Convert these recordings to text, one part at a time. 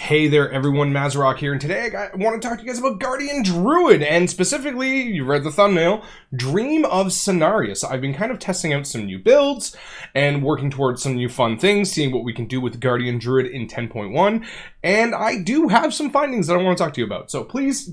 Hey there everyone, Mazrock here, and today I want to talk to you guys about Guardian Druid, and specifically, you read the thumbnail, Dream of Cenarius. I've been kind of testing out some new builds, and working towards some new fun things, seeing what we can do with Guardian Druid in 10.1, and I do have some findings that I want to talk to you about, so please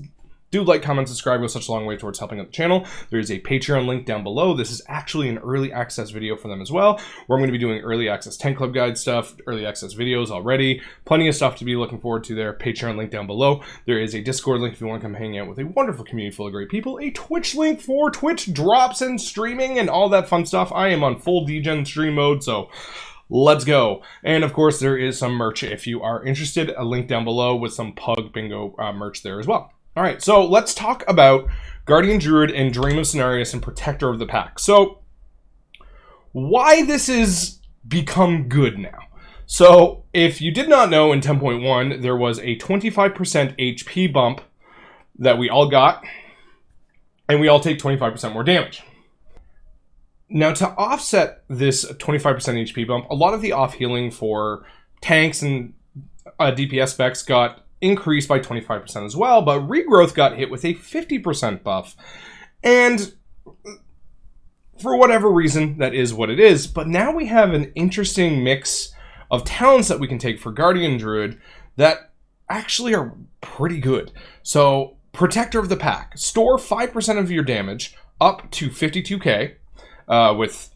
do like, comment, subscribe. It goes such a long way towards helping out the channel. There's a Patreon link down below. This is actually an early access video for them as well, where I'm going to be doing early access 10 Club Guide stuff, early access videos already. Plenty of stuff to be looking forward to there. Patreon link down below. There is a Discord link if you want to come hang out with a wonderful community full of great people. A Twitch link for Twitch drops and streaming and all that fun stuff. I am on full degen stream mode, so let's go. And of course, there is some merch if you are interested. A link down below with some Pug Bingo merch there as well. All right, so let's talk about Guardian Druid and Dream of Cenarius and Protector of the Pack. So, why this has become good now. So, if you did not know, in 10.1, there was a 25% HP bump that we all got, and we all take 25% more damage. Now, to offset this 25% HP bump, a lot of the off-healing for tanks and DPS specs got increased by 25% as well, but Regrowth got hit with a 50% buff. And for whatever reason, that is what it is. But now we have an interesting mix of talents that we can take for Guardian Druid that actually are pretty good. So, Protector of the Pack. Store 5% of your damage up to 52k with,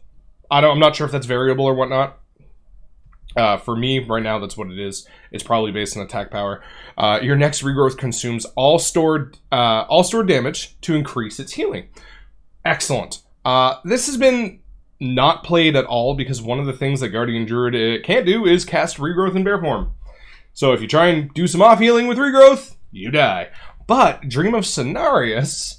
I'm not sure if that's variable or whatnot. For me, right now, that's what it is. It's probably based on attack power. Your next regrowth consumes all stored damage to increase its healing. Excellent. This has been not played at all because one of the things that Guardian Druid can't do is cast regrowth in bear form. So if you try and do some off healing with regrowth, you die. But Dream of Cenarius,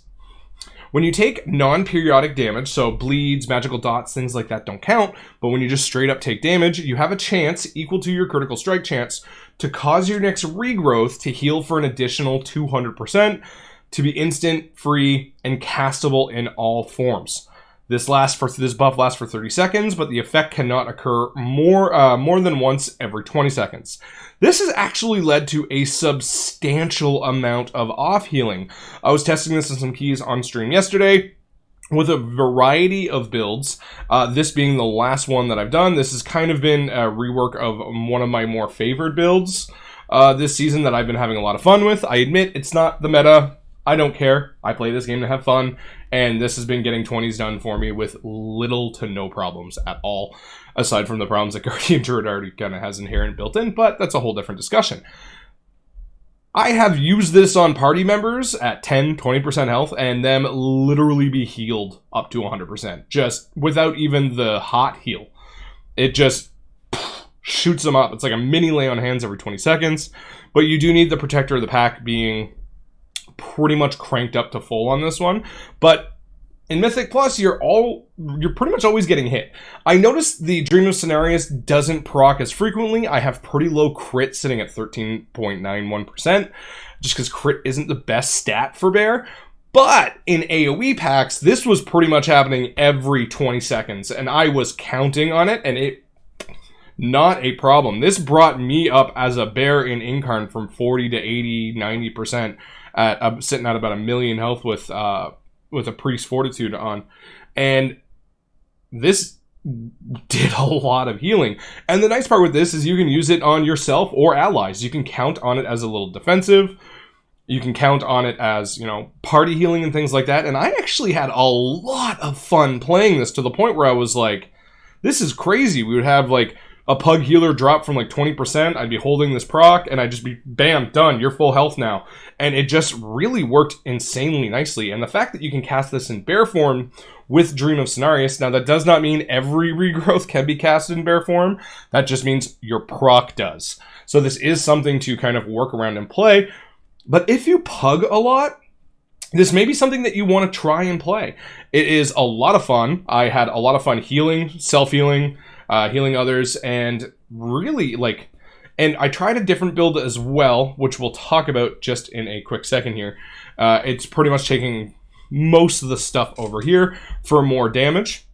when you take non-periodic damage, so bleeds, magical dots, things like that don't count, but when you just straight up take damage, you have a chance equal to your critical strike chance to cause your next regrowth to heal for an additional 200%, to be instant, free, and castable in all forms. This buff lasts for 30 seconds, but the effect cannot occur more than once every 20 seconds. This has actually led to a substantial amount of off-healing. I was testing this in some keys on stream yesterday with a variety of builds, this being the last one that I've done. This has kind of been a rework of one of my more favored builds this season that I've been having a lot of fun with. I admit it's not the meta. I don't care. I play this game to have fun, and this has been getting 20s done for me with little to no problems at all, aside from the problems that Guardian Druid already kind of has inherent built in, but that's a whole different discussion. I have used this on party members at 10, 20% health, and them literally be healed up to 100%, just without even the hot heal. It just shoots them up. It's like a mini lay on hands every 20 seconds, but you do need the Protector of the Pack being pretty much cranked up to full on this one. But in Mythic Plus, you're pretty much always getting hit. I noticed the Dream of Cenarius doesn't proc as frequently. I have pretty low crit sitting at 13.91%, just because crit isn't the best stat for Bear. But in AoE packs, this was pretty much happening every 20 seconds, and I was counting on it, and it not a problem. This brought me up as a Bear in Incarn from 40 to 80, 90%. I'm sitting at about 1 million health with a Priest Fortitude on, and this did a lot of healing. And the nice part with this is you can use it on yourself or allies. You can count on it as a little defensive. You can count on it as, party healing and things like that. And I actually had a lot of fun playing this, to the point where I was like, this is crazy. We would have like a Pug healer drop from like 20%, I'd be holding this proc, and I'd just be, bam, done, you're full health now. And it just really worked insanely nicely. And the fact that you can cast this in bear form with Dream of Cenarius, now that does not mean every regrowth can be casted in bear form, that just means your proc does. So this is something to kind of work around and play. But if you Pug a lot, this may be something that you want to try and play. It is a lot of fun. I had a lot of fun healing, self-healing, healing others, and really, and I tried a different build as well, which we'll talk about just in a quick second here. It's pretty much taking most of the stuff over here for more damage,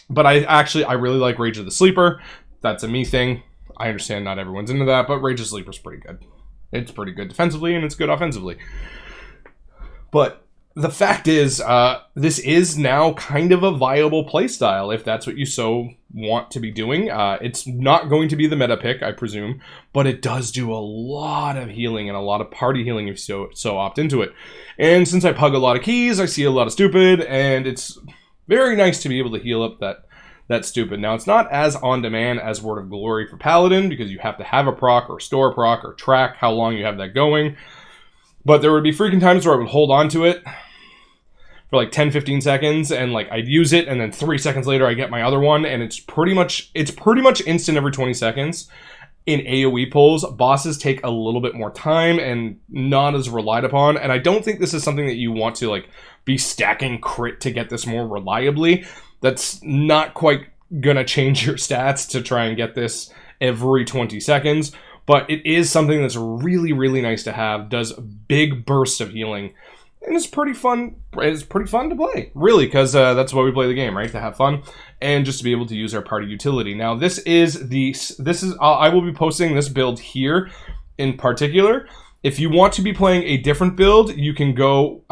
but I really like Rage of the Sleeper. That's a me thing. I understand not everyone's into that, but Rage of the Sleeper is pretty good. It's pretty good defensively, and it's good offensively. But the fact is, this is now kind of a viable playstyle if that's what you so want to be doing. It's not going to be the meta pick, I presume, but it does do a lot of healing and a lot of party healing if you so opt into it. And since I pug a lot of keys, I see a lot of stupid, and it's very nice to be able to heal up that stupid. Now, it's not as on-demand as Word of Glory for Paladin, because you have to have a proc or store proc or track how long you have that going. But there would be freaking times where I would hold on to it for like 10-15 seconds, and like I'd use it, and then 3 seconds later I get my other one, and it's pretty much instant every 20 seconds. In AoE pulls, bosses take a little bit more time and not as relied upon, and I don't think this is something that you want to like be stacking crit to get this more reliably. That's not quite gonna change your stats to try and get this every 20 seconds, but it is something that's really, really nice to have. Does big bursts of healing, and it's pretty fun. It's pretty fun to play, really, because that's why we play the game, right? To have fun and just to be able to use our party utility. Now, I will be posting this build here in particular. If you want to be playing a different build, you can go.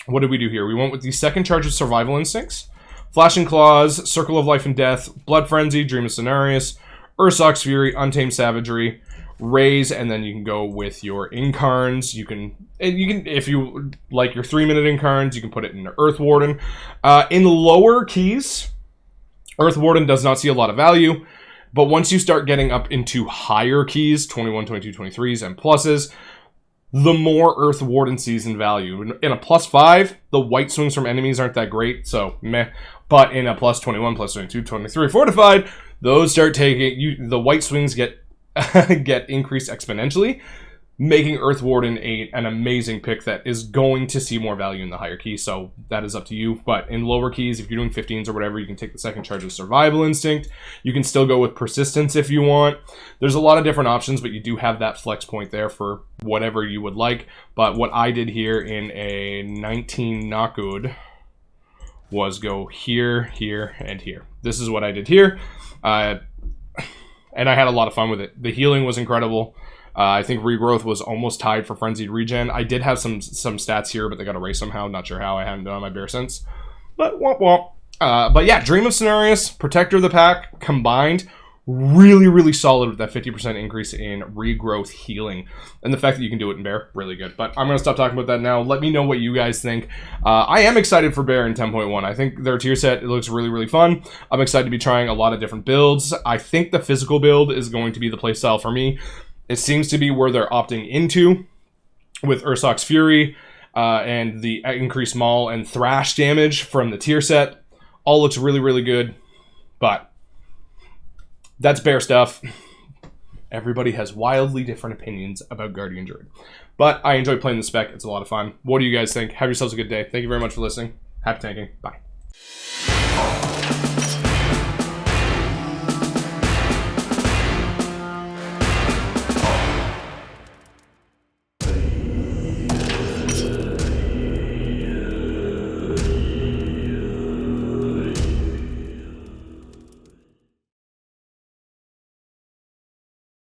What did we do here? We went with the second charge of Survival Instincts, Flashing Claws, Circle of Life and Death, Blood Frenzy, Dream of Cenarius, Ursoc's Fury, Untamed Savagery, Raise, and then you can go with your Incarns. You can, if you like your 3-minute Incarns, you can put it in Earth Warden. In lower keys, Earth Warden does not see a lot of value, but once you start getting up into higher keys, 21, 22, 23s, and pluses, the more Earth Warden sees in value. In a +5, the white swings from enemies aren't that great, so meh. But in a +21, +22, 23 fortified, those start taking, the white swings get increased exponentially, making Earth Warden an amazing pick that is going to see more value in the higher keys, so that is up to you. But in lower keys, if you're doing 15s or whatever, you can take the second charge of Survival Instinct. You can still go with Persistence if you want. There's a lot of different options, but you do have that flex point there for whatever you would like. But what I did here in a 19 Knockwood was go here, here, and here. This is what I did here. And I had a lot of fun with it. The healing was incredible. I think Regrowth was almost tied for Frenzied Regen. I did have some stats here, but they got erased somehow. Not sure how. I haven't done my bear since. But womp womp. But yeah, Dream of Cenarius, Protector of the Pack, combined, really, really solid with that 50% increase in Regrowth healing. And the fact that you can do it in Bear, really good. But I'm going to stop talking about that now. Let me know what you guys think. I am excited for Bear in 10.1. I think their tier set, it looks really, really fun. I'm excited to be trying a lot of different builds. I think the physical build is going to be the playstyle for me. It seems to be where they're opting into with Ursoc's Fury and the increased Maul and Thrash damage from the tier set. All looks really, really good. But that's Bear stuff. Everybody has wildly different opinions about Guardian Druid. But I enjoy playing the spec. It's a lot of fun. What do you guys think? Have yourselves a good day. Thank you very much for listening. Happy tanking. Bye.